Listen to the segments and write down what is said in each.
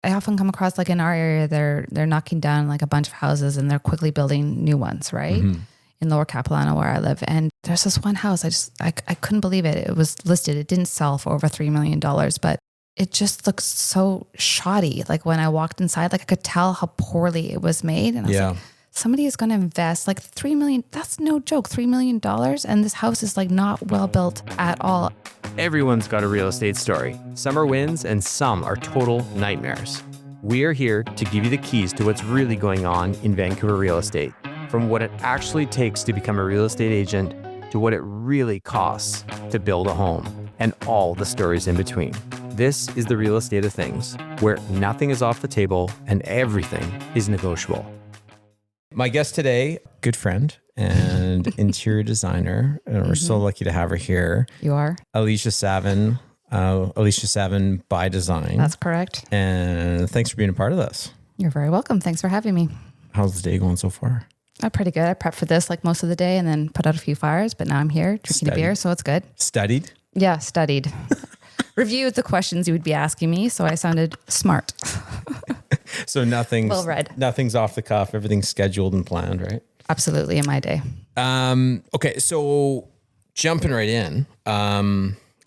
I often come across like in our area, they're knocking down like a bunch of houses and they're quickly building new ones, right? In Lower Capilano where I live. And there's this one house, I couldn't believe it. It was listed. It didn't sell for over $3 million, but it just looks so shoddy. Like when I walked inside, like I could tell how poorly it was made. And I was like, somebody is going to invest like $3 million. That's no joke, $3 million. And this house is like not well built at all. Everyone's got a real estate story. Some are wins and some are total nightmares. We are here to give you the keys to what's really going on in Vancouver real estate. From what it actually takes to become a real estate agent to what it really costs to build a home and all the stories in between. This is the real estate of things, where nothing is off the table and everything is negotiable. My guest today, good friend and interior designer, and we're so lucky to have her here. You are? Alicia Savin, Alicia Savin by Design. That's correct. And thanks for being a part of this. You're very welcome. Thanks for having me. How's the day going so far? Pretty good. I prepped for this like most of the day and then put out a few fires, but now I'm here drinking a beer, so it's good. Studied? Yeah, studied. Reviewed the questions you would be asking me, so I sounded smart. So nothing's well read. Nothing's off the cuff. Everything's scheduled and planned, right? Absolutely, in my day. Okay, so jumping right in,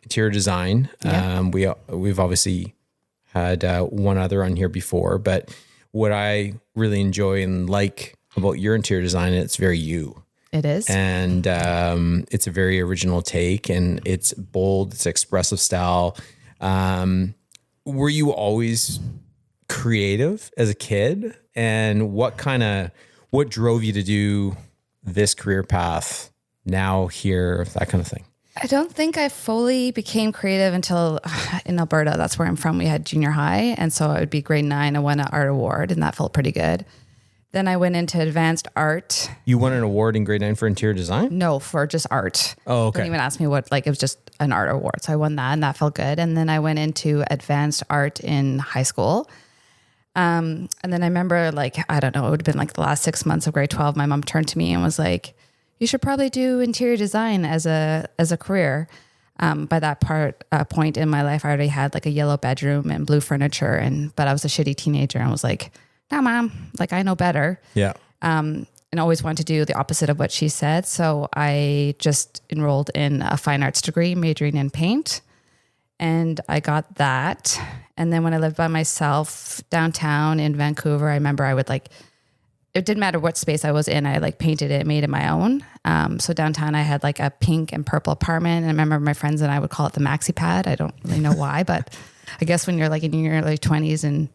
interior design. Yeah. We've obviously had one other on here before, but what I really enjoy and like about your interior design, it's very you. It is. And it's a very original take, and it's bold, it's expressive style. Were you always creative as a kid? And what drove you to do this career path now, here, that kind of thing? I don't think I fully became creative until in Alberta. That's where I'm from. We had junior high. And so it would be grade 9. I won an art award and that felt pretty good. Then I went into advanced art. You won an award in grade 9 for interior design? No, for just art. Oh, okay. Don't even ask me what, like it was just an art award. So I won that and that felt good. And then I went into advanced art in high school. And then I remember like, I don't know, it would have been like the last 6 months of grade 12. My mom turned to me and was like, you should probably do interior design as a career. By that point in my life, I already had like a yellow bedroom and blue furniture, but I was a shitty teenager and was like, no, mom, like I know better. Yeah. And always wanted to do the opposite of what she said. So I just enrolled in a fine arts degree, majoring in paint. And I got that. And then when I lived by myself downtown in Vancouver, I remember I would like, it didn't matter what space I was in. I like painted it, made it my own. So downtown I had like a pink and purple apartment. And I remember my friends and I would call it the maxi pad. I don't really know why, but I guess when you're like in your early 20s and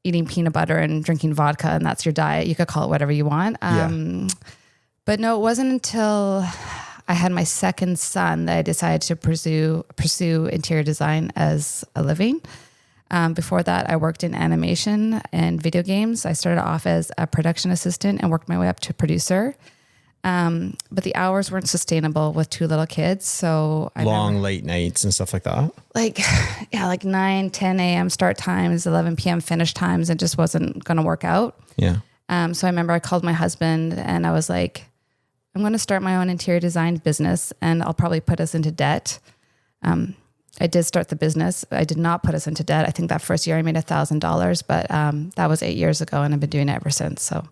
eating peanut butter and drinking vodka and that's your diet, you could call it whatever you want. But no, it wasn't until I had my second son that I decided to pursue interior design as a living. Before that, I worked in animation and video games. I started off as a production assistant and worked my way up to producer. But the hours weren't sustainable with 2 little kids. So Long late nights and stuff like that. Like 9, 10 a.m. start times, 11 p.m. finish times. It just wasn't going to work out. Yeah. So I remember I called my husband and I was like, I'm going to start my own interior design business and I'll probably put us into debt. I did start the business. I did not put us into debt. I think that first year I made $1,000, but that was 8 years ago and I've been doing it ever since. So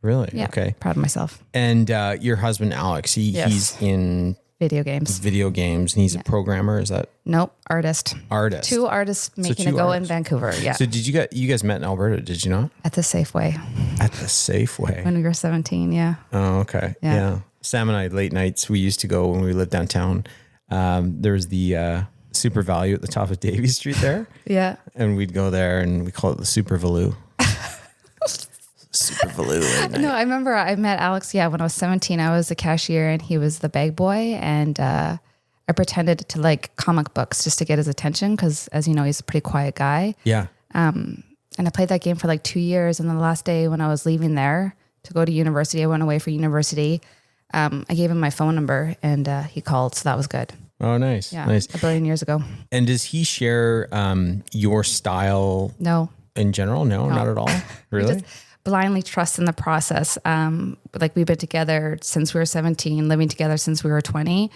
really? yeah, okay. Proud of myself. And your husband, Alex, he's in video games and he's a programmer. Is that? Nope. Artist. 2 artists making a go in Vancouver. Yeah. So did you guys met in Alberta? Did you not? At the Safeway. At the Safeway. When we were 17. Yeah. Oh, okay. Yeah. Sam and I, late nights, we used to go when we lived downtown. There was the Super Value at the top of Davie Street there. Yeah. And we'd go there and we call it the Super Value. Super Value. No, I remember I met Alex. Yeah. When I was 17, I was the cashier and he was the bag boy. And I pretended to like comic books just to get his attention. Cause as you know, he's a pretty quiet guy. Yeah. And I played that game for like 2 years. And then the last day when I was leaving there to go to university, I went away for university. I gave him my phone number and he called. So that was good. Oh, nice. Yeah. Nice. A billion years ago. And does he share your style? No. In general? No, not at all. Really? Just blindly trust in the process. Like we've been together since we were 17, living together since we were 20.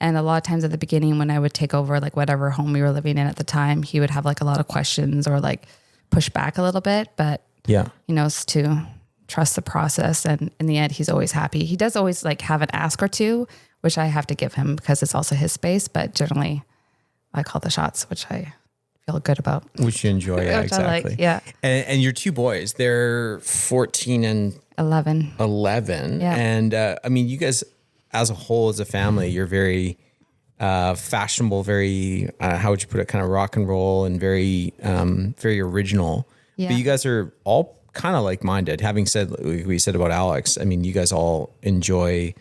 And a lot of times at the beginning when I would take over like whatever home we were living in at the time, he would have like a lot of questions or like push back a little bit, but Yeah. he knows to trust the process. And in the end, he's always happy. He does always like have an ask or two, which I have to give him because it's also his space. But generally, I call the shots, which I feel good about. Which you enjoy, yeah, Which I exactly. like, yeah. And your two boys, they're 14 and 11. 11. Yeah. And I mean, you guys as a whole, as a family, you're very fashionable, very, how would you put it, kind of rock and roll and very, very original. Yeah. But you guys are all kind of like-minded. Having said, like we said about Alex, I mean, you guys all enjoy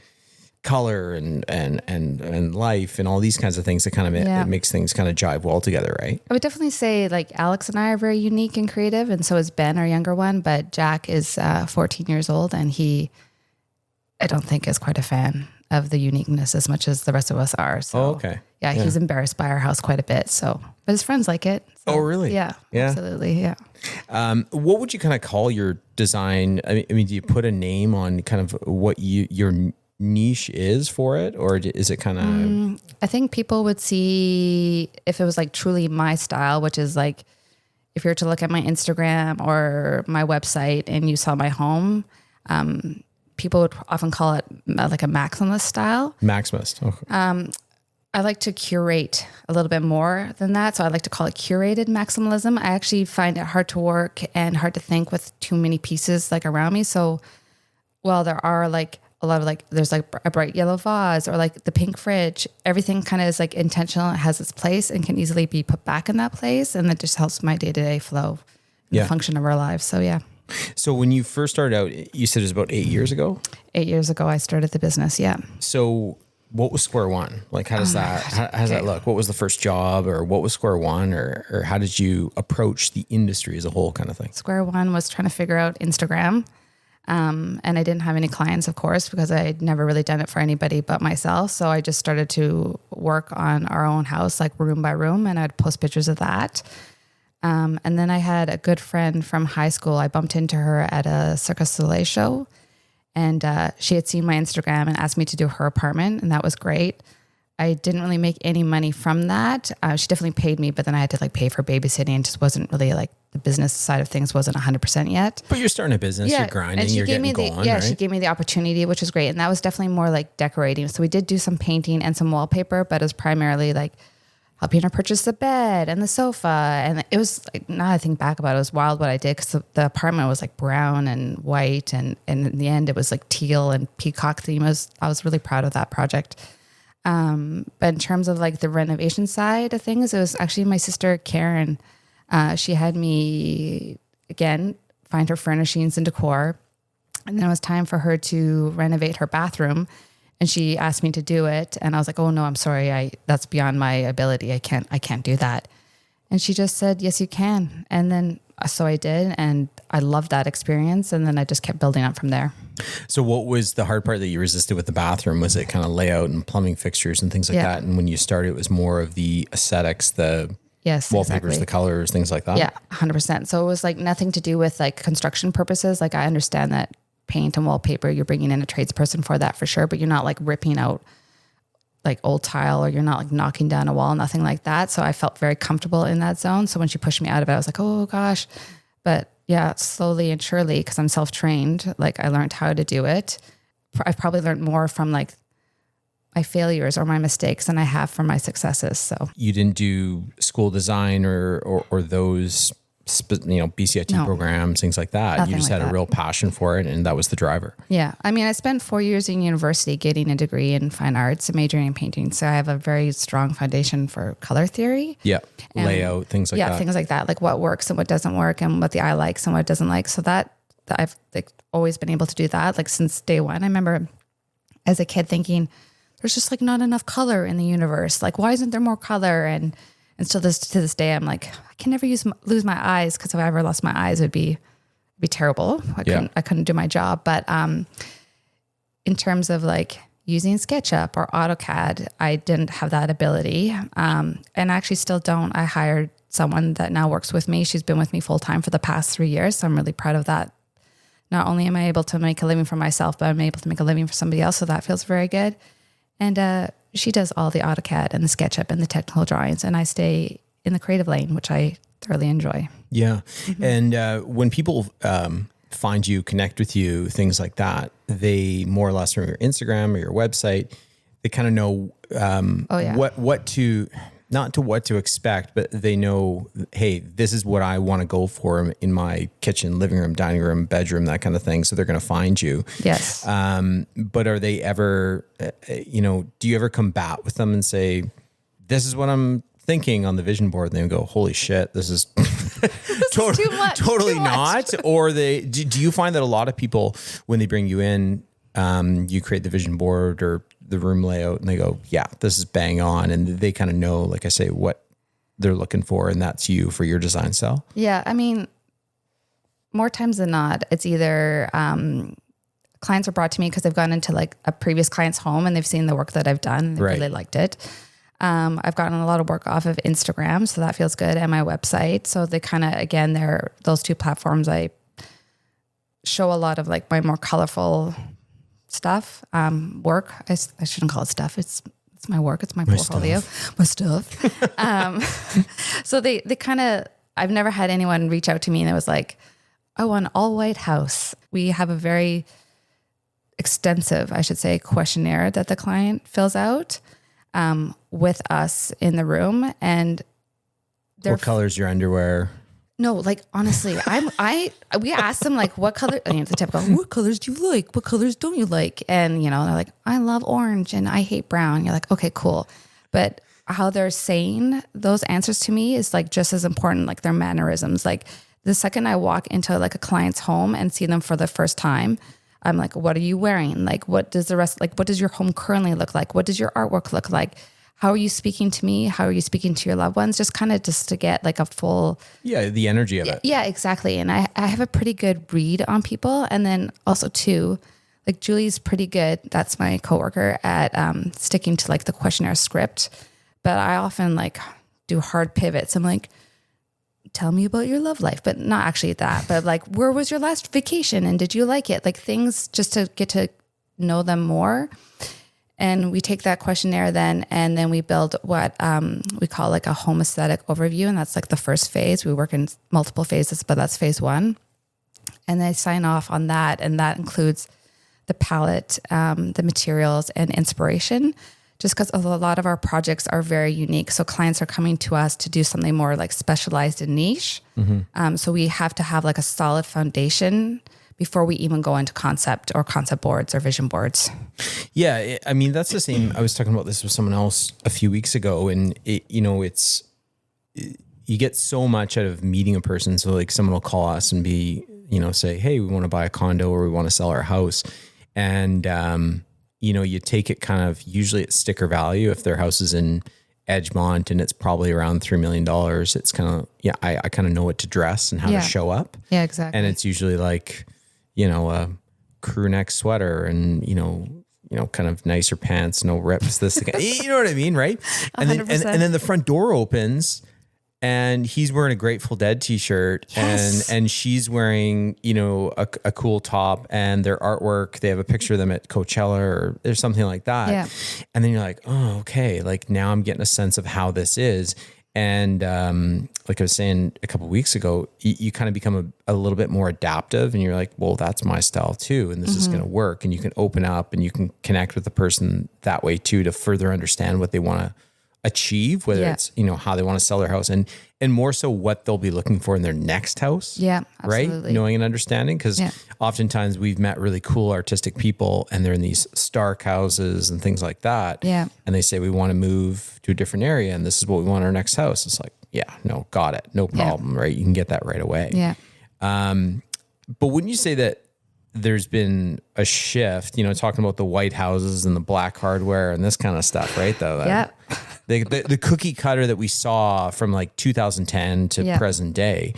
color and life and all these kinds of things that kind of it makes things kind of jive well together, right? I would definitely say like Alex and I are very unique and creative, and so is Ben, our younger one. But Jack is 14 years old, and I don't think is quite a fan of the uniqueness as much as the rest of us are. So, okay. Yeah, he's embarrassed by our house quite a bit. So, but his friends like it. So, Oh, really? Yeah, absolutely. Yeah. What would you kind of call your design? I mean, do you put a name on kind of what your niche is for it, or is it kind of? I think people would see if it was like truly my style, which is like if you were to look at my Instagram or my website and you saw my home, people would often call it like a maximalist style. Maximalist. Okay. I like to curate a little bit more than that. So I like to call it curated maximalism. I actually find it hard to work and hard to think with too many pieces like around me. So while there are like a lot of like, there's like a bright yellow vase or like the pink fridge, everything kind of is like intentional. It has its place and can easily be put back in that place. And that just helps my day-to-day flow, the function of our lives. So yeah. So when you first started out, you said it was about 8 years ago? 8 years ago, I started the business. Yeah. So what was square one? Like, how does how does that look? What was the first job, or what was square one, or how did you approach the industry as a whole kind of thing? Square one was trying to figure out Instagram. And I didn't have any clients, of course, because I'd never really done it for anybody but myself. So I just started to work on our own house, like room by room, and I'd post pictures of that. And then I had a good friend from high school. I bumped into her at a Cirque du Soleil show, and she had seen my Instagram and asked me to do her apartment, and that was great. I didn't really make any money from that. She definitely paid me, but then I had to like pay for babysitting, and just wasn't really like the business side of things wasn't 100% yet. But you're starting a business, you're grinding, you're getting going, right? She gave me the opportunity, which was great. And that was definitely more like decorating. So we did do some painting and some wallpaper, but it was primarily like helping her purchase the bed and the sofa. And it was like, now I think back about it, it was wild what I did, because the apartment was like brown and white. And in the end, it was like teal and peacock theme. I was really proud of that project. But in terms of like the renovation side of things, it was actually my sister, Karen. She had me, again, find her furnishings and decor. And then it was time for her to renovate her bathroom. And she asked me to do it. And I was like, oh no, I'm sorry. That's beyond my ability. I can't do that. And she just said, yes, you can. And then, so I did. And I loved that experience. And then I just kept building up from there. So what was the hard part that you resisted with the bathroom? Was it kind of layout and plumbing fixtures and things like that? And when you started, it was more of the aesthetics, the wallpapers, the colors, things like that? Yeah, 100%. So it was like nothing to do with like construction purposes. Like I understand that paint and wallpaper, you're bringing in a tradesperson for that for sure, but you're not like ripping out like old tile, or you're not like knocking down a wall, nothing like that. So I felt very comfortable in that zone. So when she pushed me out of it, I was like, oh gosh. But yeah, slowly and surely, because I'm self-trained, like I learned how to do it. I've probably learned more from like my failures or my mistakes than I have from my successes. So you didn't do school design or those, BCIT programs, things like that. Nothing you just like had that. a real passion for it, and that was the driver. Yeah. I mean, I spent 4 years in university getting a degree in fine arts and majoring in painting. So I have a very strong foundation for color theory. Yeah. Layout, things like that. Yeah, things like that, like what works and what doesn't work and what the eye likes and what it doesn't like. So that I've like always been able to do that, like since day one. I remember as a kid thinking, there's just like not enough color in the universe. Like, why isn't there more color? And still to this day, I'm like, I can never lose my eyes, because if I ever lost my eyes, it'd be terrible. I couldn't do my job. But in terms of like using SketchUp or AutoCAD, I didn't have that ability. And I actually still don't. I hired someone that now works with me. She's been with me full time for the past 3 years. So I'm really proud of that. Not only am I able to make a living for myself, but I'm able to make a living for somebody else. So that feels very good. And she does all the AutoCAD and the SketchUp and the technical drawings. And I stay in the creative lane, which I thoroughly enjoy. Yeah. And when people find you, connect with you, things like that, they more or less from your Instagram or your website, they kind of know what to, not to what to expect, but they know, hey, this is what I want to go for in my kitchen, living room, dining room, bedroom, that kind of thing. So they're going to find you. Yes. But are they ever, do you ever combat with them and say, this is what I'm thinking on the vision board? And they go, holy shit, this is too much, totally too not. much. Or do you find that a lot of people, when they bring you in, you create the vision board or the room layout and they go, yeah, this is bang on. And they kind of know, like I say, what they're looking for. And that's you for your design style. Yeah. I mean, more times than not, it's either clients are brought to me because they've gone into like a previous client's home and they've seen the work that I've done and they really liked it. I've gotten a lot of work off of Instagram, so that feels good, and my website. So they kind of, again, they're those two platforms. I show a lot of like my more colorful stuff, work. I shouldn't call it stuff. It's my work. It's my portfolio, my stuff. So they kind of, I've never had anyone reach out to me and it was like, oh, an all white house. We have a very extensive, I should say, questionnaire that the client fills out with us in the room. And what color's your underwear? No, like honestly, we asked them like what color, the typical, what colors do you like? What colors don't you like? And they're like, I love orange and I hate brown. You're like, okay, cool. But how they're saying those answers to me is like just as important, like their mannerisms. Like the second I walk into like a client's home and see them for the first time, I'm like, what are you wearing? Like, what does what does your home currently look like? What does your artwork look like? How are you speaking to me? How are you speaking to your loved ones? Just to get like a full... Yeah, the energy of it. Yeah, exactly. And I have a pretty good read on people. And then also too, like Julie's pretty good. That's my coworker at sticking to like the questionnaire script. But I often like do hard pivots. I'm like, tell me about your love life, but not actually that, but like, where was your last vacation and did you like it? Like things just to get to know them more. And we take that questionnaire then, and then we build what we call like a home aesthetic overview. And that's like the first phase. We work in multiple phases, but that's phase one. And they sign off on that. And that includes the palette, the materials and inspiration, just because a lot of our projects are very unique. So clients are coming to us to do something more like specialized and niche. Mm-hmm. So we have to have like a solid foundation before we even go into concept or concept boards or vision boards. Yeah. I mean, that's the same. I was talking about this with someone else a few weeks ago, and you get so much out of meeting a person. So like someone will call us and say, hey, we want to buy a condo or we want to sell our house. And, you take it kind of usually at sticker value. If their house is in Edgemont and it's probably around $3 million, it's kind of, I kind of know what to dress and how to show up. Yeah, exactly. And it's usually like, a crew neck sweater and, kind of nicer pants, no rips, this, you know what I mean? Right. And then, and then the front door opens and he's wearing a Grateful Dead t-shirt. Yes. and she's wearing, a cool top, and their artwork, they have a picture of them at Coachella or something like that. Yeah. And then you're like, oh, okay. Like now I'm getting a sense of how this is. And like I was saying a couple of weeks ago, you kind of become a little bit more adaptive, and you're like, well, that's my style too. And this is going to work. And you can open up and you can connect with the person that way too, to further understand what they want to achieve, whether it's, how they want to sell their house and more so what they'll be looking for in their next house. Yeah, absolutely. Right. Knowing and understanding. Because oftentimes we've met really cool artistic people and they're in these stark houses and things like that. Yeah. And they say, we want to move to a different area and this is what we want in our next house. It's like, no, got it. No problem. Right. You can get that right away. Yeah. But wouldn't you say that there's been a shift, talking about the white houses and the black hardware and this kind of stuff, right? Though, the cookie cutter that we saw from like 2010 to present day.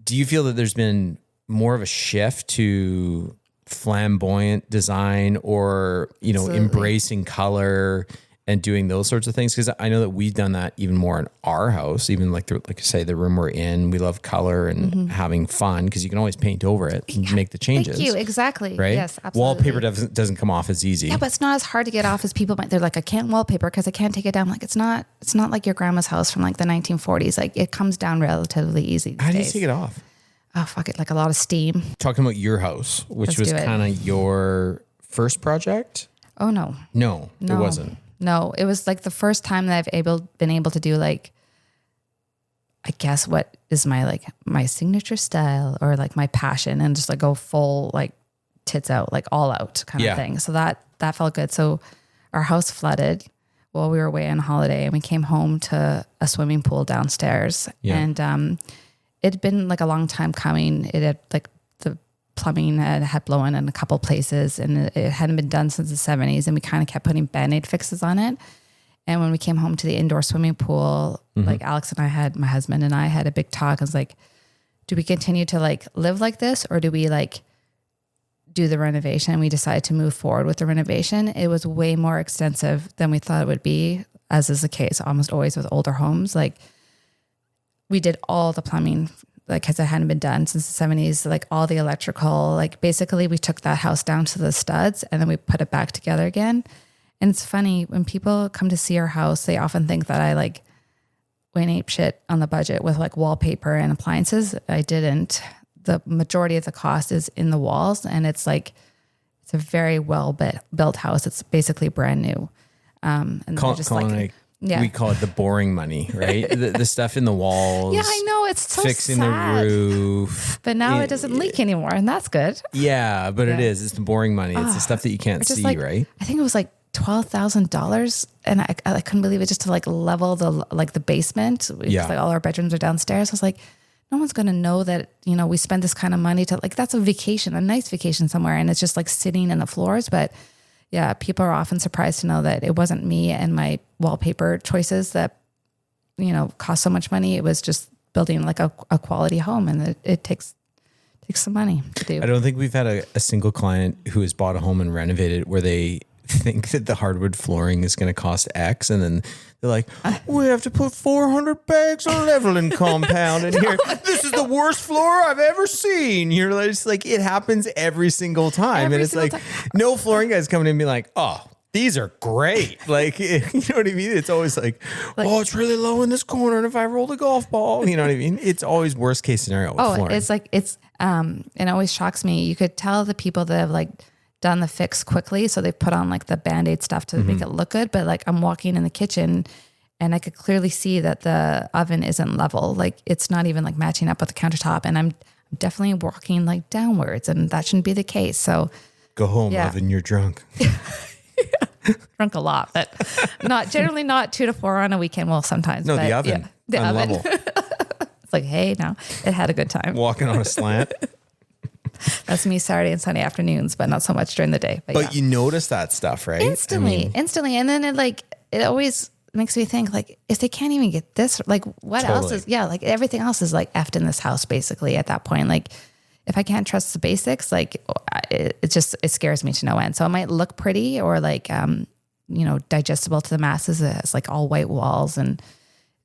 Do you feel that there's been more of a shift to flamboyant design or, Absolutely. Embracing color and doing those sorts of things. Cause I know that we've done that even more in our house, even like I say, the room we're in, we love color and having fun because you can always paint over it and make the changes. Thank you. Exactly. Right. Yes, absolutely. Wallpaper doesn't come off as easy. Yeah, but it's not as hard to get off as people might. They're like, I can't wallpaper because I can't take it down. Like it's not like your grandma's house from like the 1940s. Like it comes down relatively easy. How do you take it off? Oh, fuck it. Like a lot of steam. Talking about your house, which was kind of your first project. Oh, no. No, it wasn't. No, it was like the first time that I've been able to do like, I guess what is my signature style or like my passion and just like go full like tits out, like all out kind of thing. So that felt good. So our house flooded while we were away on holiday and we came home to a swimming pool downstairs and it'd been like a long time coming. It had like the plumbing had blown in a couple places and it hadn't been done since the 70s and we kind of kept putting Band-Aid fixes on it. And when we came home to the indoor swimming pool, like Alex and my husband and I had a big talk. I was like, do we continue to like live like this or do we like do the renovation? We decided to move forward with the renovation. It was way more extensive than we thought it would be, as is the case almost always with older homes. Like we did all the plumbing, like, cause it hadn't been done since the 70s, like all the electrical, like basically we took that house down to the studs and then we put it back together again. And it's funny when people come to see our house, they often think that I like went ape shit on the budget with like wallpaper and appliances. I didn't. The majority of the cost is in the walls and it's like, it's a very well built house. It's basically brand new. And just like, we call it the boring money, right? the stuff in the walls. Yeah, I know. It's so fixing sad. the roof. But now it doesn't leak anymore and that's good. Yeah, but it is. It's the boring money. It's the stuff that you can't see, like, right? I think it was like $12,000 and I couldn't believe it just to like level the basement. Like all our bedrooms are downstairs. I was like, no one's going to know that, you know, we spend this kind of money to like, that's a vacation, a nice vacation somewhere. And it's just like sitting in the floors. But yeah, people are often surprised to know that it wasn't me and my wallpaper choices that, you know, cost so much money. It was just building like a quality home and it takes some money to do. I don't think we've had a single client who has bought a home and renovated where they think that the hardwood flooring is going to cost X and then they're like, we have to put 400 bags of leveling compound in here. This is the worst floor I've ever seen. You're just like, it happens every single time. And it's like, no flooring guy's coming in and be like, oh, these are great. Like, you know what I mean? It's always like, oh, it's really low in this corner. And if I roll the golf ball, you know what I mean? It's always worst case scenario with flooring. It's like, it always shocks me. You could tell the people that have like done the fix quickly. So they put on like the Band-Aid stuff to make it look good. But like I'm walking in the kitchen and I could clearly see that the oven isn't level. Like it's not even like matching up with the countertop. And I'm definitely walking like downwards and that shouldn't be the case. So go home, oven, you're drunk. Drunk a lot, but generally not 2 to 4 on a weekend. Well, sometimes. No, but the oven. The oven. Level. It's like, hey, now it had a good time. Walking on a slant. That's me Saturday and Sunday afternoons, but not so much during the day. But you notice that stuff, right? Instantly. And then it always makes me think like, if they can't even get this, like what else is, like everything else is like effed in this house basically at that point. Like if I can't trust the basics, like it scares me to no end. So it might look pretty or like, digestible to the masses. It's like all white walls and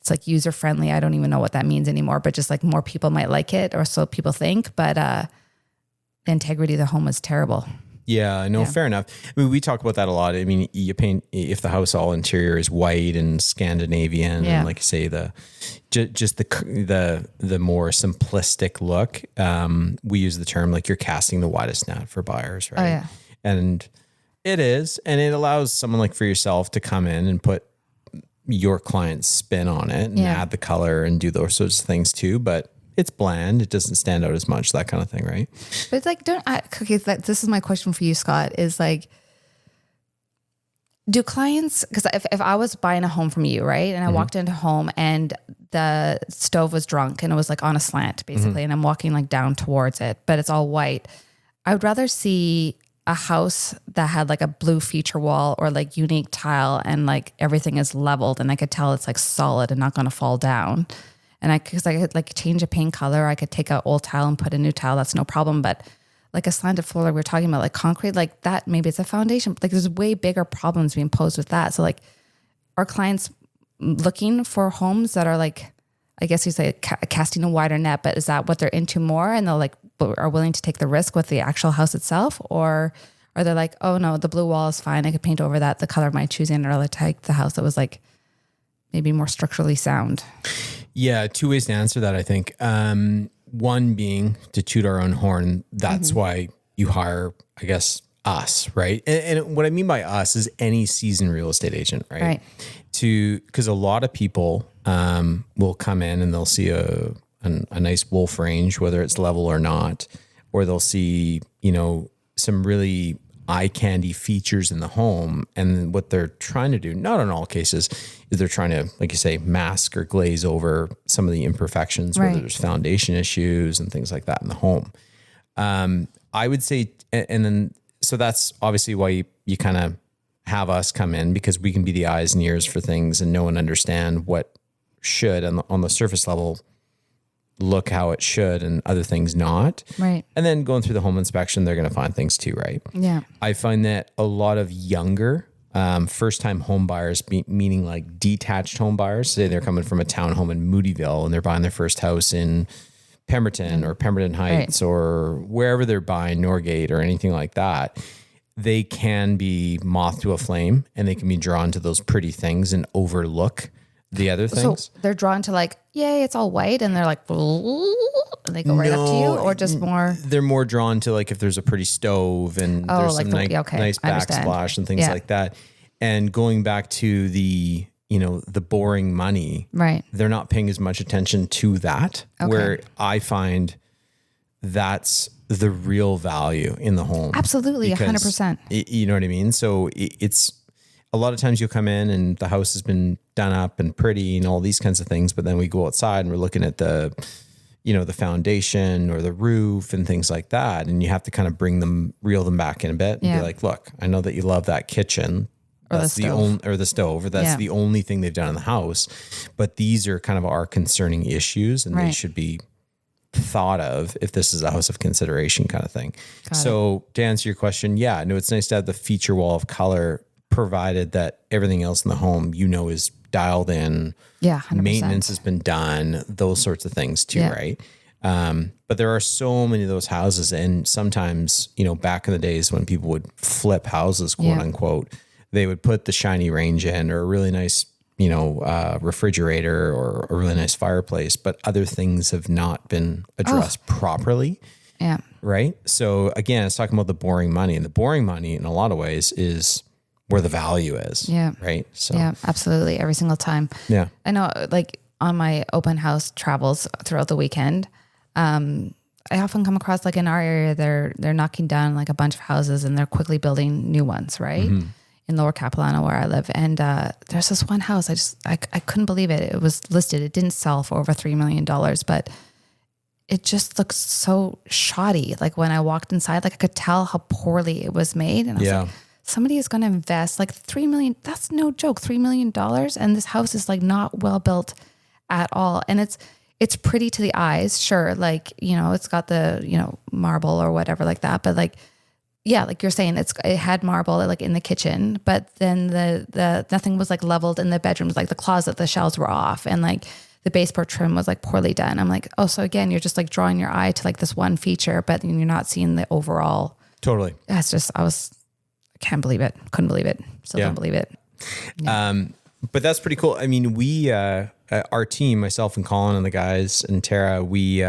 it's like user friendly. I don't even know what that means anymore, but just like more people might like it or so people think, but, the integrity of the home is terrible. Yeah, no, fair enough. I mean, we talk about that a lot. I mean, you paint, if the house all interior is white and Scandinavian, and like you say, the more simplistic look, we use the term like you're casting the widest net for buyers, right? Oh, yeah. And it is, and it allows someone like for yourself to come in and put your client's spin on it and add the color and do those sorts of things too, but it's bland. It doesn't stand out as much, that kind of thing, right? But it's like, this is my question for you, Scott, is like, do clients, because if I was buying a home from you, right? And I walked into a home and the stove was drunk and it was like on a slant basically. And I'm walking like down towards it, but it's all white. I would rather see a house that had like a blue feature wall or like unique tile and like everything is leveled and I could tell it's like solid and not going to fall down. And because I could like change a paint color, I could take out old tile and put a new tile. That's no problem. But like a slanted floor, like we were talking about, like concrete, like that, maybe it's a foundation. Like there's way bigger problems being posed with that. So like, our clients looking for homes that are like, I guess you say casting a wider net, but is that what they're into more? And they'll like, are willing to take the risk with the actual house itself? Or are they like, oh no, the blue wall is fine. I could paint over that, the color of my choosing, or I'll take the house that was like maybe more structurally sound? Yeah. Two ways to answer that, I think. One being to toot our own horn. That's why you hire, I guess, us, right? And what I mean by us is any seasoned real estate agent, right? Because a lot of people will come in and they'll see a nice wolf range, whether it's level or not, or they'll see, some really eye candy features in the home. And what they're trying to do, not in all cases, is they're trying to, like you say, mask or glaze over some of the imperfections, whether there's foundation issues and things like that in the home. I would say, and then, so that's obviously why you kind of have us come in, because we can be the eyes and ears for things and know and understand what should on the surface level look how it should and other things not. Right. And then going through the home inspection, they're going to find things too, right? Yeah. I find that a lot of younger first-time home buyers, meaning like detached home buyers, say they're coming from a townhome in Moodyville and they're buying their first house in Pemberton or Pemberton Heights or wherever they're buying, Norgate or anything like that. They can be moth to a flame and they can be drawn to those pretty things and overlook the other things. So they're drawn to like, yay, it's all white, and they're like, and they go right up to you, or just more? They're more drawn to like if there's a pretty stove and there's like some nice backsplash and things like that. And going back to the, the boring money, right? They're not paying as much attention to that, where I find that's the real value in the home. Absolutely, 100%. You know what I mean? So it's a lot of times you'll come in and the house has been done up and pretty and all these kinds of things, but then we go outside and we're looking at the foundation or the roof and things like that. And you have to kind of reel them back in a bit and be like, look, I know that you love that kitchen. That's the stove, or that's the only thing they've done in the house. But these are kind of our concerning issues, and they should be thought of if this is a house of consideration kind of thing. So to answer your question, it's nice to have the feature wall of color, provided that everything else in the home, is dialed in. Yeah, 100%. Maintenance has been done, those sorts of things too, right? But there are so many of those houses, and sometimes, back in the days when people would flip houses, quote unquote, they would put the shiny range in, or a really nice, refrigerator, or a really nice fireplace, but other things have not been addressed properly. Yeah. Right. So again, it's talking about the boring money, and the boring money in a lot of ways is where the value is. Yeah. Right. So yeah, absolutely. Every single time. Yeah. I know, like on my open house travels throughout the weekend, I often come across, like in our area, they're knocking down like a bunch of houses and they're quickly building new ones, right? Mm-hmm. In Lower Capilano where I live. And there's this one house, I couldn't believe it. It was listed. It didn't sell for over $3 million, but it just looks so shoddy. Like when I walked inside, like I could tell how poorly it was made. And I was like, somebody is going to invest like $3 million. That's no joke. $3 million. And this house is like not well built at all. And it's pretty to the eyes. Sure. Like, it's got the, marble or whatever like that. But like, yeah, like you're saying, it had marble like in the kitchen, but then the nothing was like leveled in the bedrooms, like the closet, the shelves were off, and like the baseboard trim was like poorly done. I'm like, oh, so again, you're just like drawing your eye to like this one feature, but you're not seeing the overall. Totally. That's just, I can't believe it. Couldn't believe it. Still don't believe it. Yeah. But that's pretty cool. I mean, we, our team, myself and Colin and the guys and Tara, we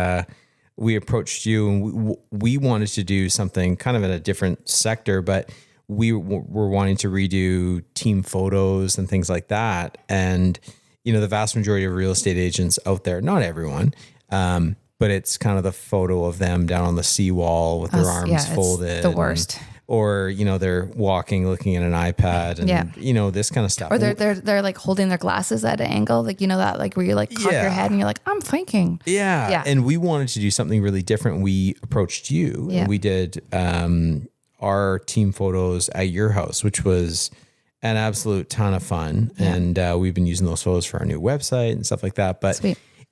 approached you, and we wanted to do something kind of in a different sector, but we were wanting to redo team photos and things like that. And, the vast majority of real estate agents out there, not everyone, but it's kind of the photo of them down on the seawall with their arms folded. It's the worst. Or, they're walking, looking at an iPad and, this kind of stuff. Or they're like holding their glasses at an angle, like, that, like where you like cock your head and you're like, I'm thinking. Yeah. And we wanted to do something really different. We approached you and we did our team photos at your house, which was an absolute ton of fun. Yeah. And we've been using those photos for our new website and stuff like that. But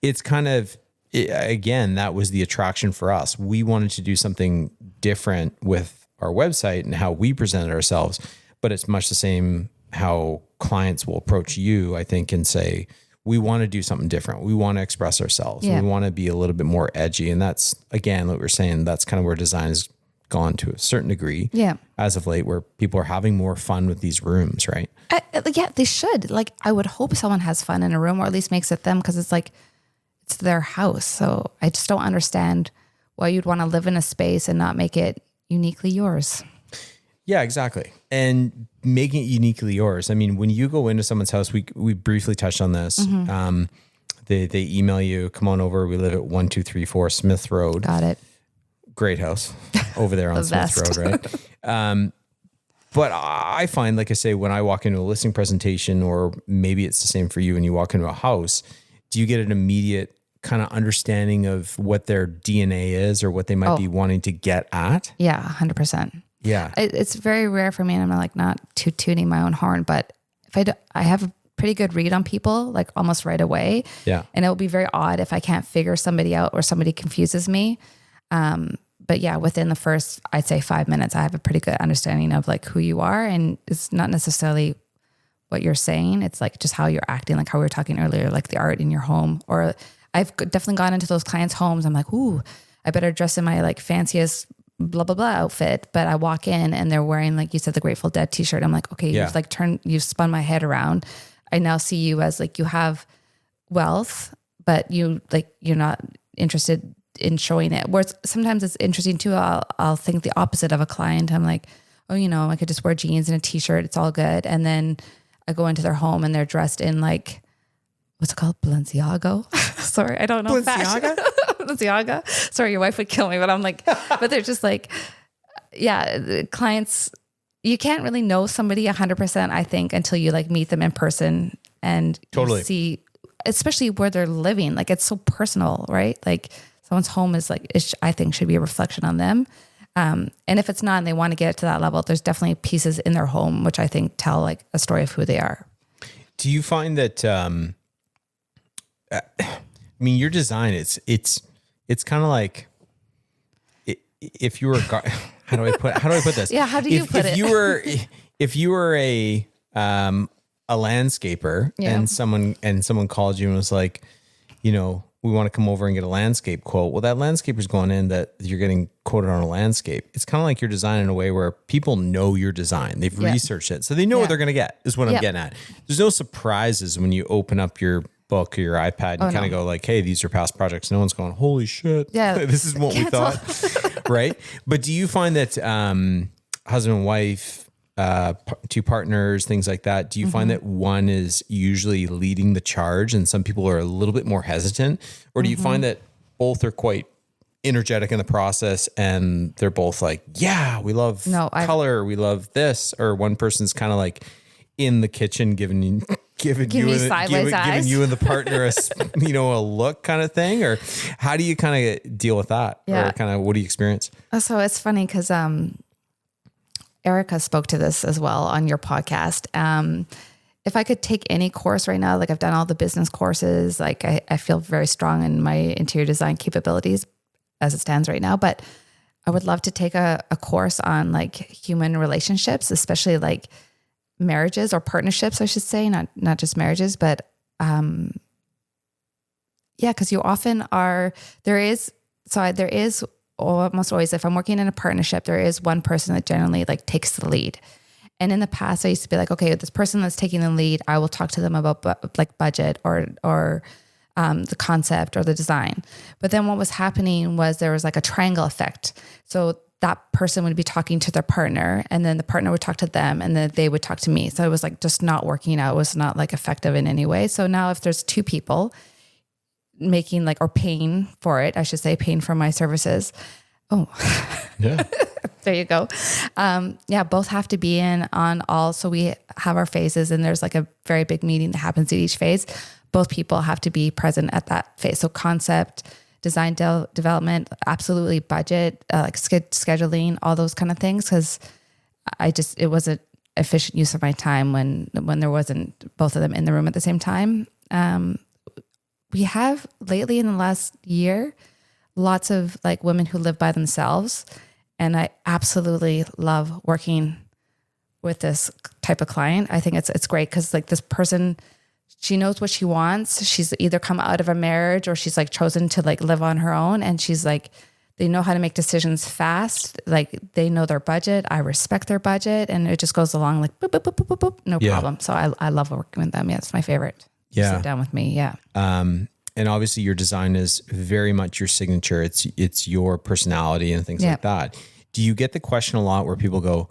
it's kind of, again, that was the attraction for us. We wanted to do something different with our website and how we presented ourselves, but it's much the same how clients will approach you, I think, and say, we want to do something different. We want to express ourselves. Yeah. We want to be a little bit more edgy. And that's, again, what we're saying, that's kind of where design has gone to a certain degree as of late, where people are having more fun with these rooms, right? Yeah, they should. Like, I would hope someone has fun in a room, or at least makes it them, because it's like, it's their house. So I just don't understand why you'd want to live in a space and not make it uniquely yours. Yeah, exactly. And making it uniquely yours. I mean, when you go into someone's house, we briefly touched on this. They email you, come on over. We live at 1234 Smith Road. Got it. Great house over there on Smith Road, right? But I find, like I say, when I walk into a listing presentation, or maybe it's the same for you when you walk into a house, do you get an immediate kind of understanding of what their DNA is, or what they might be wanting to get at? Yeah, 100%. Yeah. It's very rare for me, and I'm like not tooting my own horn, but if I have a pretty good read on people, like almost right away. Yeah. And it will be very odd if I can't figure somebody out, or somebody confuses me. But yeah, within the first, I'd say 5 minutes, I have a pretty good understanding of like who you are. And it's not necessarily what you're saying. It's like just how you're acting, like how we were talking earlier, like the art in your home. Or I've definitely gone into those clients' homes. I'm like, ooh, I better dress in my like fanciest blah, blah, blah outfit. But I walk in and they're wearing, like you said, the Grateful Dead t-shirt. I'm like, okay, you've spun my head around. I now see you as like, you have wealth, but you're not interested in showing it. Whereas sometimes it's interesting too. I'll think the opposite of a client. I'm like, oh, I could just wear jeans and a t-shirt. It's all good. And then I go into their home and they're dressed in like, what's it called? Balenciaga. Sorry, I don't know. Balenciaga? Balenciaga. Sorry, your wife would kill me, but I'm like, but they're just like, yeah, the clients, you can't really know somebody 100%, I think, until you like meet them in person and you see, especially where they're living. Like, it's so personal, right? Like, someone's home is like, I think should be a reflection on them. And if it's not, and they want to get it to that level, there's definitely pieces in their home, which I think tell like a story of who they are. Do you find that, I mean, your design, it's kind of like, if you were, how do I put this? Yeah. How do you put it? If you were a landscaper and someone called you and was like, we want to come over and get a landscape quote. Well, that landscaper's going in that you're getting quoted on a landscape. It's kind of like you're designing in a way where people know your design. They've researched it. So they know what they're going to get, is what I'm getting at. There's no surprises when you open up your book or your iPad and kind of go like, hey, these are past projects. No one's going, holy shit. Yeah. This is what we thought. Right. But do you find that husband and wife, two partners, things like that, do you find that one is usually leading the charge and some people are a little bit more hesitant? Or do you find that both are quite energetic in the process and they're both like, yeah, we love color, we love this? Or one person's kind of like in the kitchen giving you and the partner a look kind of thing? Or how do you kind of deal with that? Or kind of what do you experience? So it's funny because Erica spoke to this as well on your podcast. If I could take any course right now, like I've done all the business courses, like I feel very strong in my interior design capabilities as it stands right now, but I would love to take a course on like human relationships, especially like marriages or partnerships, I should say, not just marriages, but because you often there is almost always, if I'm working in a partnership, there is one person that generally like takes the lead. And in the past, I used to be like, okay, this person that's taking the lead, I will talk to them about like budget or the concept or the design. But then what was happening was there was like a triangle effect. So that person would be talking to their partner, and then the partner would talk to them, and then they would talk to me. So it was like just not working out. It was not like effective in any way. So now if there's two people making like, or paying for it, I should say, paying for my services. Oh, yeah. There you go. Both have to be in on all. So we have our phases and there's like a very big meeting that happens at each phase. Both people have to be present at that phase. So concept, design development, absolutely budget, like scheduling, all those kind of things. Cause it wasn't efficient use of my time when there wasn't both of them in the room at the same time. We have lately in the last year, lots of like women who live by themselves. And I absolutely love working with this type of client. I think it's great because like this person, she knows what she wants. She's either come out of a marriage or she's like chosen to like live on her own. And she's like, they know how to make decisions fast. Like they know their budget. I respect their budget. And it just goes along like boop, boop, boop, boop, boop, boop. No problem. So I love working with them. Yeah, it's my favorite. Yeah. Sit down with me. Yeah. And obviously your design is very much your signature. It's your personality and things like that. Do you get the question a lot where people go,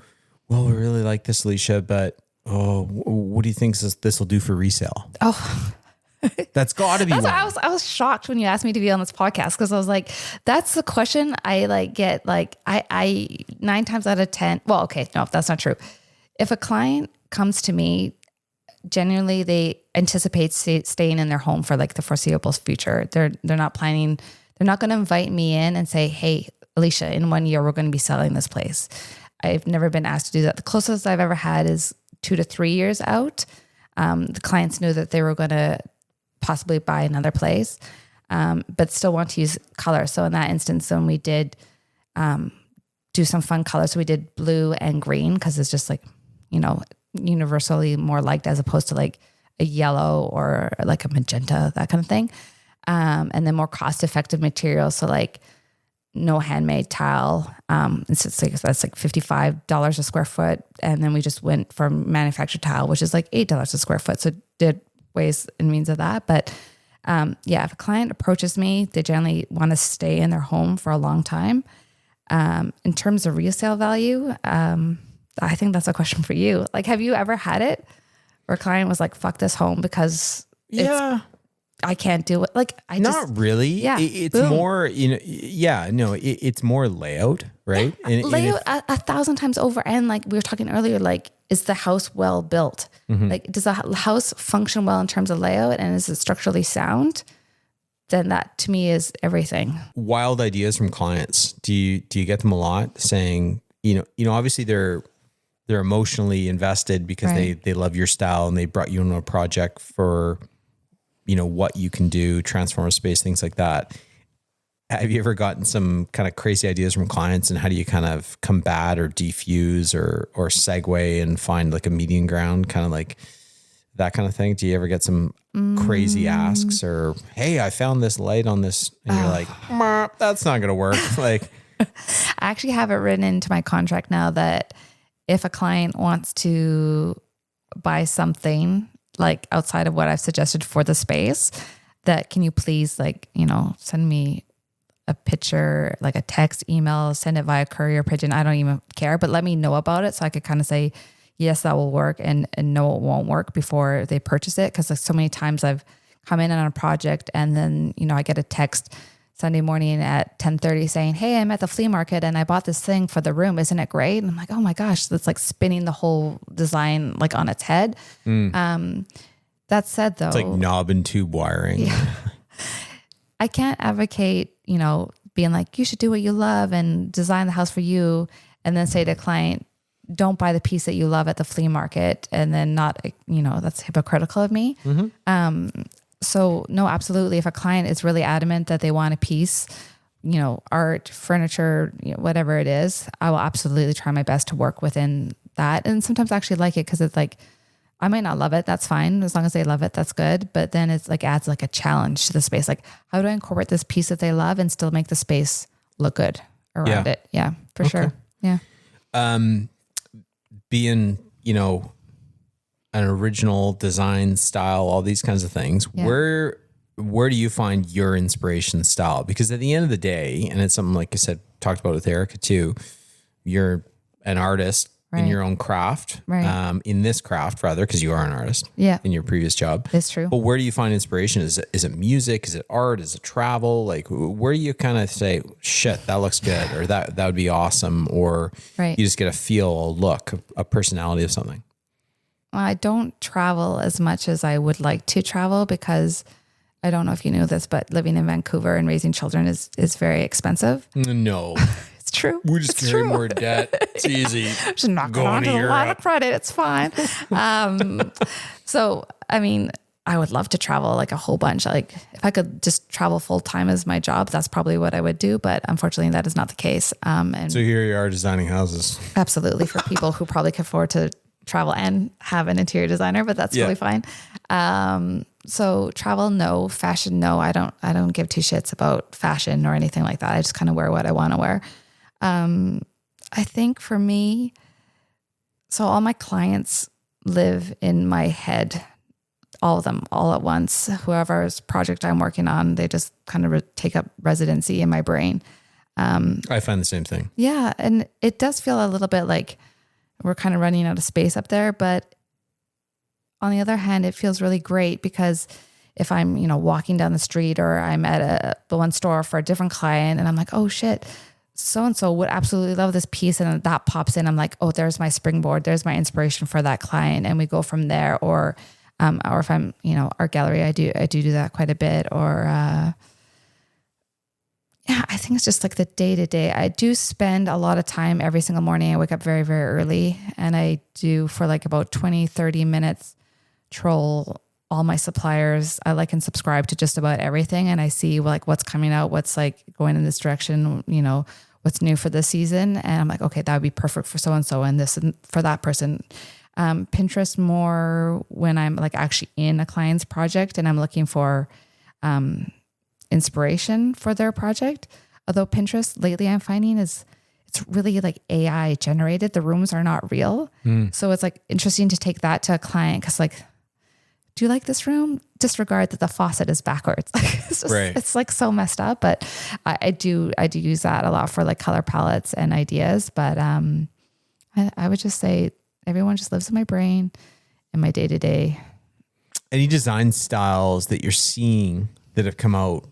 well, we really like this, Alicia, but what do you think this will do for resale? Oh, that's gotta be one. I was shocked when you asked me to be on this podcast because I was like, that's the question I like get. Like I 9 times out of 10. Well, okay, no, that's not true. If a client comes to me, genuinely they anticipate staying in their home for like the foreseeable future. They're not planning. They're not going to invite me in and say, hey, Alicia, in 1 year we're going to be selling this place. I've never been asked to do that. The closest I've ever had is 2 to 3 years out. The clients knew that they were going to possibly buy another place, but still want to use color. So in that instance, when we did do some fun colors, so we did blue and green because it's just like, universally more liked as opposed to like a yellow or like a magenta, that kind of thing. And then more cost-effective materials. So like no handmade tile. It's like, that's like $55 a square foot. And then we just went for manufactured tile, which is like $8 a square foot. So did ways and means of that. But if a client approaches me, they generally want to stay in their home for a long time. In terms of resale value, I think that's a question for you. Like, have you ever had it where a client was like, fuck this home because I can't do it. Like not really. Yeah. It's boom. More, it's more layout, right? And layout 1,000 times over. And like we were talking earlier, like, is the house well built? Mm-hmm. Like, does the house function well in terms of layout and is it structurally sound? Then that to me is everything. Wild ideas from clients. Do you get them a lot saying, obviously they're emotionally invested because they love your style and they brought you into a project for, what you can do, transform a space, things like that. Have you ever gotten some kind of crazy ideas from clients and how do you kind of combat or defuse or segue and find like a median ground, kind of like that kind of thing? Do you ever get some crazy asks or, hey, I found this light on this and you're like, that's not going to work. Like, I actually have it written into my contract now that if a client wants to buy something like outside of what I've suggested for the space, that can you please send me a picture, like a text, email, send it via courier pigeon. I don't even care, but let me know about it so I could kind of say, yes, that will work and no, it won't work before they purchase it. Cause like so many times I've come in on a project and then, I get a text Sunday morning at 10:30 saying, hey, I'm at the flea market and I bought this thing for the room. Isn't it great? And I'm like, oh my gosh, that's like spinning the whole design like on its head. That said though, it's like knob and tube wiring. Yeah. I can't advocate, being like, you should do what you love and design the house for you. And then say to a client, don't buy the piece that you love at the flea market. And then not, that's hypocritical of me. Mm-hmm. So no, absolutely. If a client is really adamant that they want a piece, art, furniture, whatever it is, I will absolutely try my best to work within that. And sometimes I actually like it because it's like, I might not love it. That's fine. As long as they love it, that's good. But then it's like adds like a challenge to the space. Like, how do I incorporate this piece that they love and still make the space look good around it? Yeah, for sure. Yeah. Being, an original design style, all these kinds of things. Yeah. Where do you find your inspiration style? Because at the end of the day, and it's something like I said, talked about with Erica too, you're an artist in your own craft, in this craft rather, because you are an artist in your previous job. It's true. But where do you find inspiration? Is it music? Is it art? Is it travel? Like where do you kind of say, shit, that looks good, or that would be awesome, or you just get a feel, a look, a personality of something? Well, I don't travel as much as I would like to travel because I don't know if you knew this, but living in Vancouver and raising children is very expensive. No. It's true. We just carry more debt. It's easy. Just knock it onto a lot of credit. It's fine. So, I mean, I would love to travel like a whole bunch. Like if I could just travel full time as my job, that's probably what I would do. But unfortunately, that is not the case. And so here you are designing houses. Absolutely. For people who probably can afford to travel and have an interior designer, but that's really fine. So travel, no. Fashion, no. I don't give two shits about fashion or anything like that. I just kind of wear what I want to wear. I think for me, so all my clients live in my head, all of them, all at once. Whoever's project I'm working on, they just kind of take up residency in my brain. I find the same thing. Yeah. And it does feel a little bit like we're kind of running out of space up there. But on the other hand, it feels really great because if I'm, walking down the street or I'm at the one store for a different client and I'm like, oh shit, so-and-so would absolutely love this piece. And that pops in. I'm like, oh, there's my springboard. There's my inspiration for that client. And we go from there. Or if I'm, art gallery, I do that quite a bit. Or, I think it's just like the day to day. I do spend a lot of time every single morning. I wake up very, very early and I do for like about 20, 30 minutes, troll all my suppliers. I like and subscribe to just about everything. And I see like what's coming out, what's like going in this direction, what's new for this season. And I'm like, okay, that would be perfect for so-and-so and this and for that person. Pinterest more when I'm like actually in a client's project and I'm looking for inspiration for their project. Although Pinterest lately I'm finding it's really like AI generated. The rooms are not real. So it's like interesting to take that to a client because like, do you like this room? Disregard that the faucet is backwards. It's like so messed up, but I do use that a lot for like color palettes and ideas. But I would just say everyone just lives in my brain in my day to day. Any design styles that you're seeing that have come out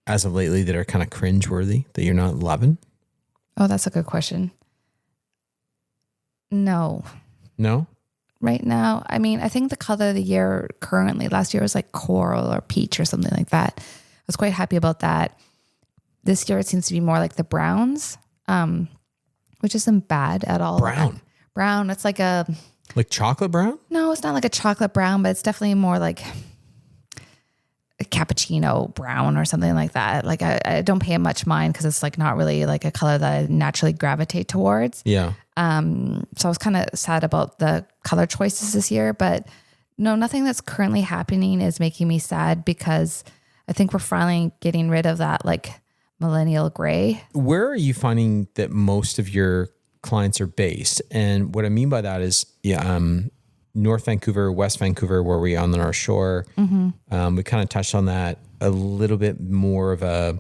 as of lately that are kind of cringeworthy that you're not loving? Oh, that's a good question. No. Right now, I mean, I think the color of the year currently, last year was like coral or peach or something like that. I was quite happy about that. This year, it seems to be more like the browns, which isn't bad at all. Brown. It's like like chocolate brown? No, it's not like a chocolate brown, but it's definitely more like a cappuccino brown or something like that. Like I don't pay it much mind because it's like not really like a color that I naturally gravitate towards. Yeah. So I was kind of sad about the color choices this year, but no, nothing that's currently happening is making me sad because I think we're finally getting rid of that like millennial gray. Where are you finding that most of your clients are based? And what I mean by that is, North Vancouver, West Vancouver, where we on the North Shore. We kind of touched on that a little bit more of a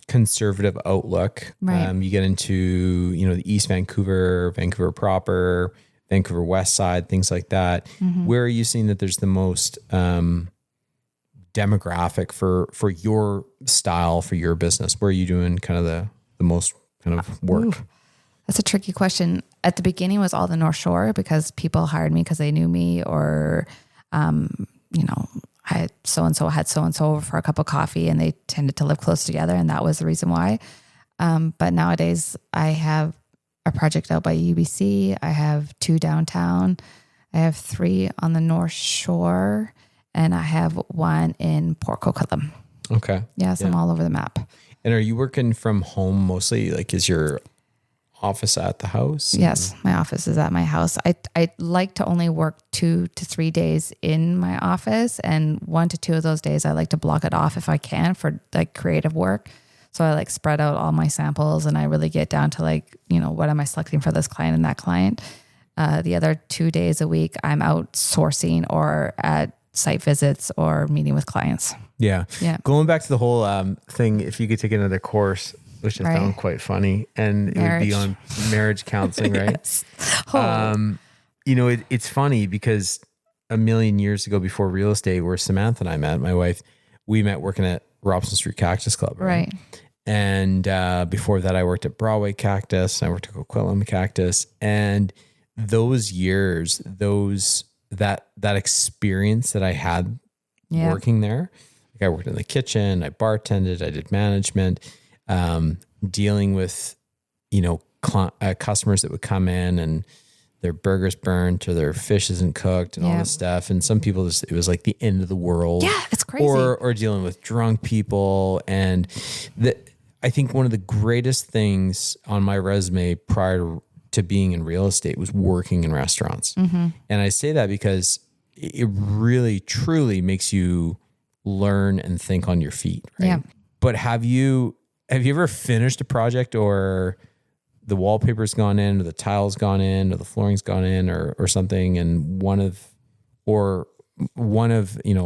conservative outlook. Right. You get into, the East Vancouver, Vancouver proper, Vancouver West side, things like that. Where are you seeing that there's the most demographic for your style, for your business? Where are you doing kind of the most kind of work? Ooh, that's a tricky question. At the beginning was all the North Shore because people hired me because they knew me or, I had so-and-so over for a cup of coffee and they tended to live close together. And that was the reason why. But nowadays I have a project out by UBC. I have 2 downtown. I have 3 on the North Shore and I have 1 in Port Coquitlam. Okay. Yes. Yeah. I'm all over the map. And are you working from home mostly? Like is your office at the house? Yes, my office is at my house. I like to only work 2 to 3 days in my office, and 1 to 2 of those days I like to block it off if I can for like creative work. So I like spread out all my samples and I really get down to like, what am I selecting for this client and that client. The other 2 days a week I'm out sourcing or at site visits or meeting with clients. Yeah. Going back to the whole thing, if you could take another course, which I found quite funny, and marriage. It would be on marriage counseling, right? Yes. Oh. It's funny because a million years ago, before real estate, where Samantha and I met, my wife, we met working at Robson Street Cactus Club, right? And before that, I worked at Broadway Cactus, and I worked at Coquitlam Cactus, and those years, that experience that I had working there, like I worked in the kitchen, I bartended, I did management. Dealing with, customers that would come in and their burgers burnt or their fish isn't cooked and all this stuff. And some people, it was like the end of the world. Yeah, it's crazy. Or dealing with drunk people. And I think one of the greatest things on my resume prior to being in real estate was working in restaurants. And I say that because it really truly makes you learn and think on your feet. Right. Yeah. But have you ever finished a project or the wallpaper's gone in or the tile's gone in or the flooring's gone in or something, and one of,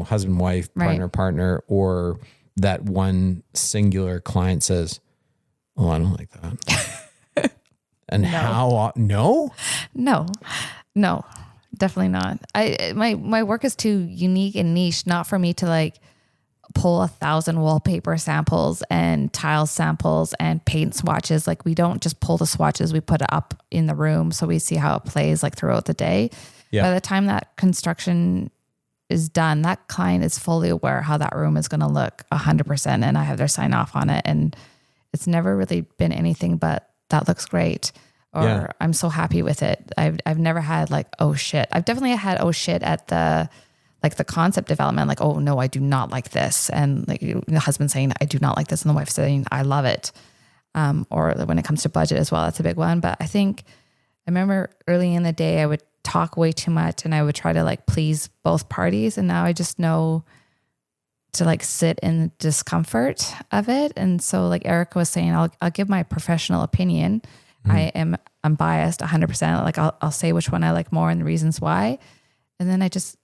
husband, wife, partner, or that one singular client says, "Oh, I don't like that." And no, definitely not. My work is too unique and niche, not for me to like pull 1,000 wallpaper samples and tile samples and paint swatches. Like we don't just pull the swatches, we put it up in the room so we see how it plays like throughout the day. Yeah. By the time that construction is done, that client is fully aware how that room is going to look 100%. And I have their sign off on it. And it's never really been anything but that looks great. Or I'm so happy with it. I've never had like, oh shit. I've definitely had, oh shit at the concept development, like, oh no, I do not like this. And like the husband saying, I do not like this. And the wife saying, I love it. Or when it comes to budget as well, that's a big one. But I remember early in the day, I would talk way too much and I would try to like please both parties. And now I just know to like sit in the discomfort of it. And so like Erica was saying, I'll give my professional opinion. I'm biased 100%. Like I'll say which one I like more and the reasons why. And then I just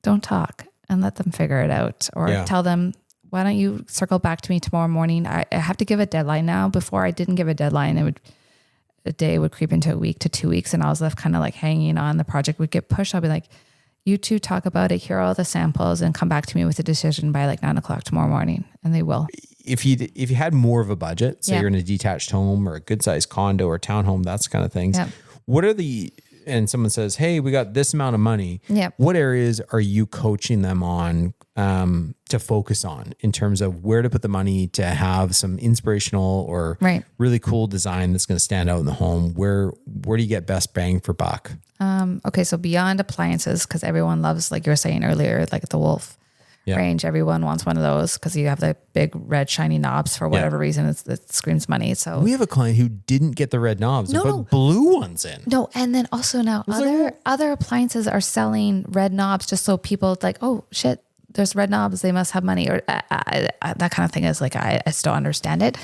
don't talk and let them figure it out, or tell them, why don't you circle back to me tomorrow morning? I have to give a deadline now. Before I didn't give a deadline. A day would creep into a week to 2 weeks. And I was left kind of like hanging on. The project would get pushed. I'll be like, you two talk about it, hear all the samples and come back to me with a decision by like 9:00 tomorrow morning. And they will. If you had more of a budget, say you're in a detached home or a good sized condo or townhome, that's kind of things. What are and someone says, hey, we got this amount of money. What areas are you coaching them on to focus on in terms of where to put the money to have some inspirational or really cool design that's going to stand out in the home? Where do you get best bang for buck? Okay. So beyond appliances, because everyone loves, like you were saying earlier, like the Wolf range, everyone wants one of those because you have the big red shiny knobs for whatever reason. It screams money. So we have a client who didn't get the red knobs, and put blue ones in. No, and then also now other appliances are selling red knobs just so people like, oh shit, there's red knobs, they must have money, or that kind of thing is like I still understand it.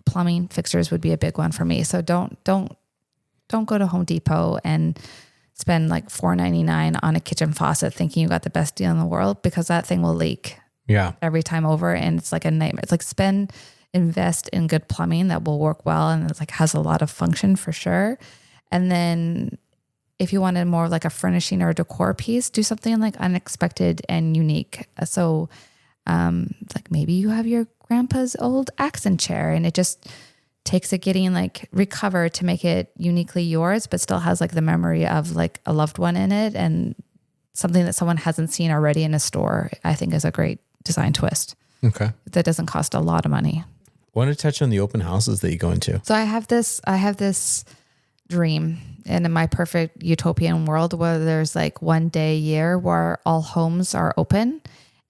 Plumbing fixtures would be a big one for me. So don't go to Home Depot and spend like $4.99 on a kitchen faucet thinking you got the best deal in the world, because that thing will leak every time over. And it's like a nightmare. It's like invest in good plumbing that will work well. And it's like has a lot of function for sure. And then if you wanted more like a furnishing or a decor piece, do something like unexpected and unique. So like maybe you have your grandpa's old accent chair and it just takes it getting like recovered to make it uniquely yours, but still has like the memory of like a loved one in it, and something that someone hasn't seen already in a store, I think is a great design twist. Okay. That doesn't cost a lot of money. I want to touch on the open houses that you go into. So I have this dream in my perfect utopian world where there's like one day a year where all homes are open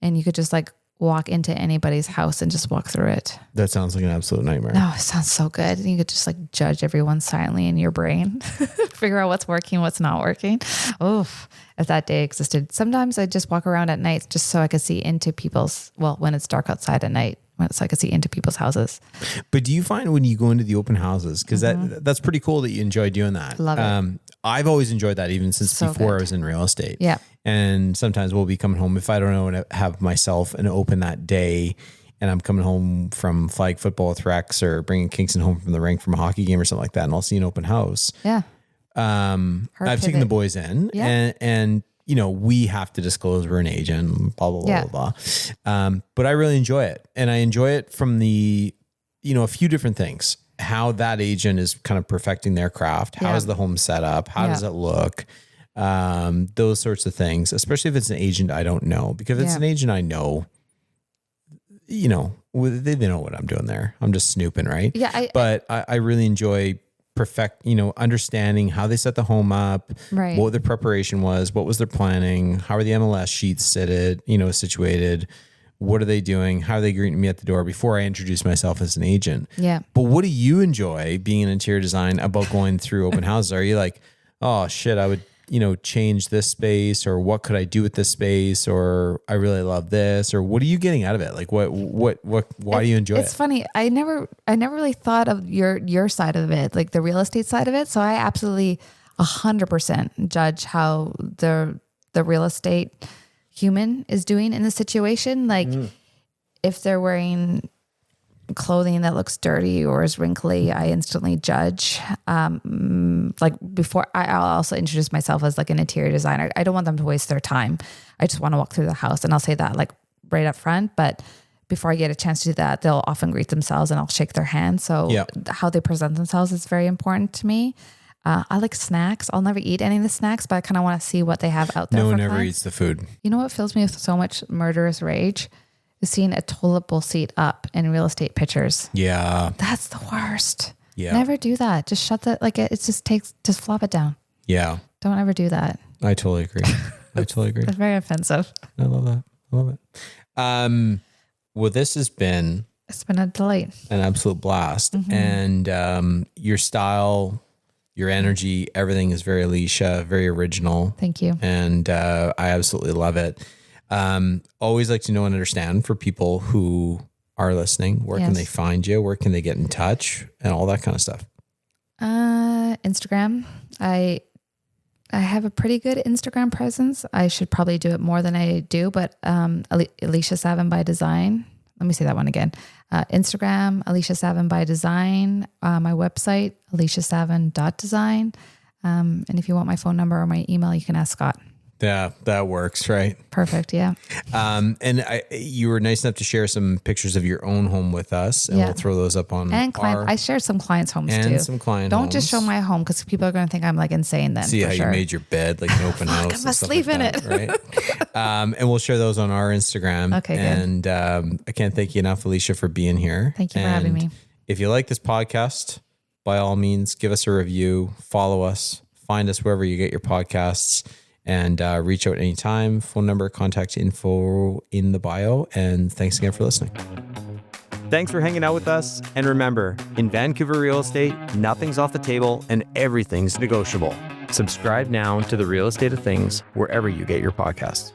and you could just like walk into anybody's house and just walk through it. That sounds like an absolute nightmare. No, it sounds so good. You could just like judge everyone silently in your brain, figure out what's working, what's not working. Oof, if that day existed. Sometimes I just walk around at night just so I could see into when it's dark outside at night, so I could see into people's houses. But do you find when you go into the open houses, because that's pretty cool that you enjoy doing that. Love it. I've always enjoyed that even since before I was in real estate. Yeah. And sometimes we'll be coming home if I don't know and have myself an open that day and I'm coming home from flag football with Rex or bringing Kingston home from the rink from a hockey game or something like that. And I'll see an open house. Yeah. I've taken the boys in and you know, we have to disclose we're an agent, blah, blah, blah, blah, blah. But I really enjoy it. And I enjoy it from a few different things. How that agent is kind of perfecting their craft. How is the home set up? How does it look? Those sorts of things, especially if it's an agent I don't know, because if it's an agent I know, they know what I'm doing there. I'm just snooping, right? Yeah. But I really enjoy understanding how they set the home up, right? What their preparation was, what was their planning, how are the MLS sheets situated, What are they doing? How are they greeting me at the door before I introduce myself as an agent? Yeah. But what do you enjoy being in interior design about going through open houses? Are you like, oh shit, I would, change this space, or what could I do with this space? Or I really love this, or what are you getting out of it? Like why do you enjoy it? It's funny. I never really thought of your side of it, like the real estate side of it. So I absolutely 100% judge how the real estate human is doing in the situation. Like if they're wearing clothing that looks dirty or is wrinkly, I instantly judge. Like before, I'll also introduce myself as like an interior designer. I don't want them to waste their time. I just want to walk through the house, and I'll say that like right up front. But before I get a chance to do that, they'll often greet themselves and I'll shake their hand. So how they present themselves is very important to me. I like snacks. I'll never eat any of the snacks, but I kind of want to see what they have out there. No for one ever clients. eats the food. You know what fills me with so much murderous rage is seeing a toilet bowl seat up in real estate pictures. Yeah. That's the worst. Yeah. Never do that. Just shut that. Like it just flop it down. Yeah. Don't ever do that. I totally agree. It's very offensive. I love that. I love it. Well, this has been It's been a delight. an absolute blast. And your style, your energy, everything is very Alicia, very original. Thank you. And I absolutely love it. Always like to know and understand for people who are listening, where can they find you? Where can they get in touch and all that kind of stuff? Instagram. I have a pretty good Instagram presence. I should probably do it more than I do, but Alicia Savin by Design. Let me say that one again. Instagram, Alicia Savin by Design. My website, aliciasavin.design. And if you want my phone number or my email, you can ask Scott. Yeah, that works, right? Perfect. Yeah. And you were nice enough to share some pictures of your own home with us, and we'll throw those up on I shared some clients' homes and too. some client Don't homes. just show my home because people are going to think I'm like insane then. See how you made your bed like an open house. I'm asleep in it. Right? And we'll share those on our Instagram. Okay, good. And I can't thank you enough, Alicia, for being here. Thank you for having me. If you like this podcast, by all means, give us a review, follow us, find us wherever you get your podcasts. And reach out anytime. Phone number, contact info in the bio. And thanks again for listening. Thanks for hanging out with us. And remember, in Vancouver real estate, nothing's off the table and everything's negotiable. Subscribe now to The Real Estate of Things wherever you get your podcasts.